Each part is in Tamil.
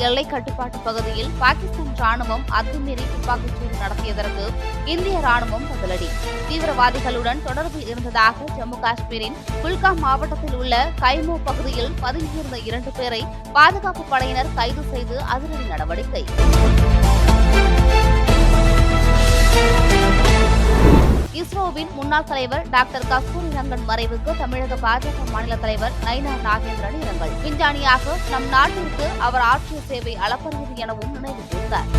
எல்லை கட்டுப்பாட்டு பகுதியில் பாகிஸ்தான் ராணுவம் அத்துமீறி துப்பாக்கிச்சூடு நடத்தியதற்கு இந்திய ராணுவம் பதிலடி. தீவிரவாதிகளுடன் தொடர்பில் இருந்ததாக ஜம்மு காஷ்மீரின் குல்காம் மாவட்டத்தில் உள்ள கைமோ பகுதியில் பதுங்கியிருந்த 2 பேரை பாதுகாப்பு படையினர் கைது செய்து அதிரடி நடவடிக்கை. இஸ்ரோவின் முன்னாள் தலைவர் டாக்டர் கஸ்தூரி ரங்கன் மறைவுக்கு தமிழக பாஜக மாநில தலைவர் நயினார் நாகேந்திரன் இரங்கல். விஞ்ஞானியாக நம் நாட்டிற்கு அவர் ஆற்றிய சேவை அளப்பரியது எனவும் நினைவு கூர்ந்தார்.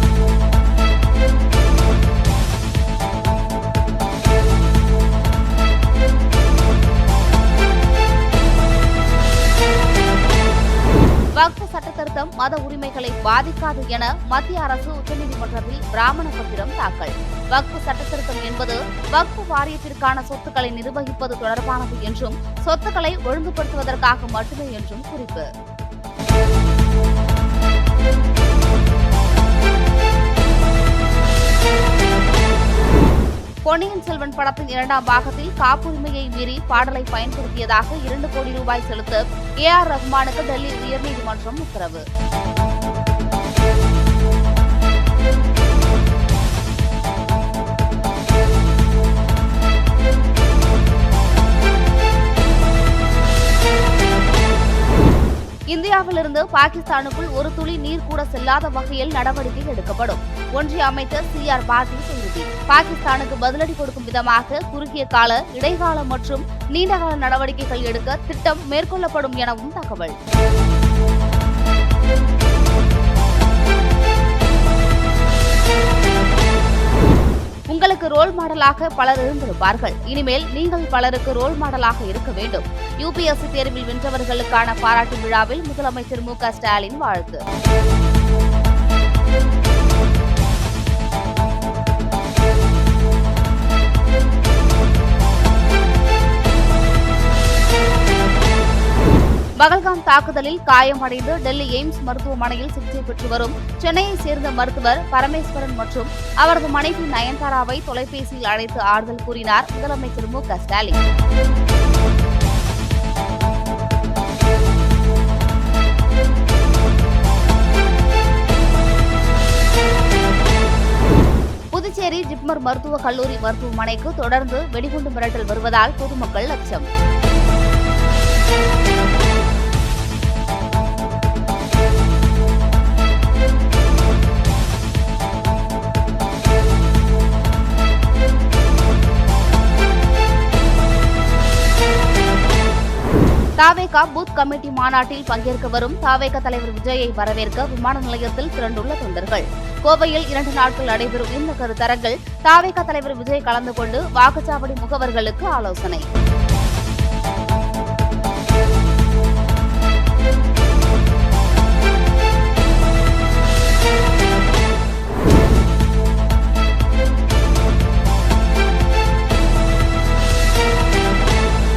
வக்ஃப் சட்டத்திருத்தம் மத உரிமைகளை பாதிக்காது என மத்திய அரசு உச்சநீதிமன்றத்தில் பிராமண பத்திரம் தாக்கல். வக்ஃப் சட்டத்திருத்தம் என்பது வக்ஃப் வாரியத்திற்கான சொத்துக்களை நிர்வகிப்பது தொடர்பானது என்றும் சொத்துக்களை ஒழுங்குபடுத்துவதற்காக மட்டுமே என்றும் குறிப்பு. பொன்னியின் செல்வன் படத்தின் 2ஆம் பாகத்தில் காப்புரிமையை மீறி பாடலை பயன்படுத்தியதாக 2 கோடி ரூபாய் செலுத்த AR ரஹ்மானுக்கு டெல்லி உயர்நீதிமன்றம் உத்தரவு. இந்தியாவிலிருந்து பாகிஸ்தானுக்குள் ஒரு துளி நீர் கூட செல்லாத வகையில் நடவடிக்கை எடுக்கப்படும். ஒன்றிய அமைச்சர் CR பாட்டீல் உறுதி. பாகிஸ்தானுக்கு பதிலடி கொடுக்கும் விதமாக குறுகிய கால, இடைக்கால மற்றும் நீண்டகால நடவடிக்கைகள் எடுக்க திட்டம் மேற்கொள்ளப்படும் எனவும் தகவல். உங்களுக்கு ரோல் மாடலாக பலர் இருந்திருப்பார்கள். இனிமேல் நீங்கள் பலருக்கு ரோல் மாடலாக இருக்க வேண்டும். UPSC தேர்வில் வென்றவர்களுக்கான பாராட்டு விழாவில் முதலமைச்சர் MK ஸ்டாலின் வாழ்த்து. பகல்காம் தாக்குதலில் காயமடைந்து டெல்லி எய்ம்ஸ் மருத்துவமனையில் சிகிச்சை பெற்று வரும் சென்னையை சேர்ந்த மருத்துவர் பரமேஸ்வரன் மற்றும் அவரது மனைவி நயன்தாராவை தொலைபேசியில் அழைத்து ஆறுதல் கூறினார் முதலமைச்சர் MK ஸ்டாலின். புதுச்சேரி ஜிப்மர் மருத்துவக் கல்லூரி மருத்துவமனைக்கு தொடர்ந்து வெடிகுண்டு மிரட்டல் வருவதால் பொதுமக்கள் அச்சம். தாவேகா பூத் கமிட்டி மாநாட்டில் பங்கேற்க வரும் தாவேகா தலைவர் விஜயை வரவேற்க விமான நிலையத்தில் திரண்டுள்ள தொண்டர்கள். கோவையில் 2 நாட்கள் நடைபெறும் இந்த கருத்தரங்கில் தாவேகா தலைவர் விஜய் கலந்து கொண்டு வாக்குச்சாவடி முகவர்களுக்கு ஆலோசனை.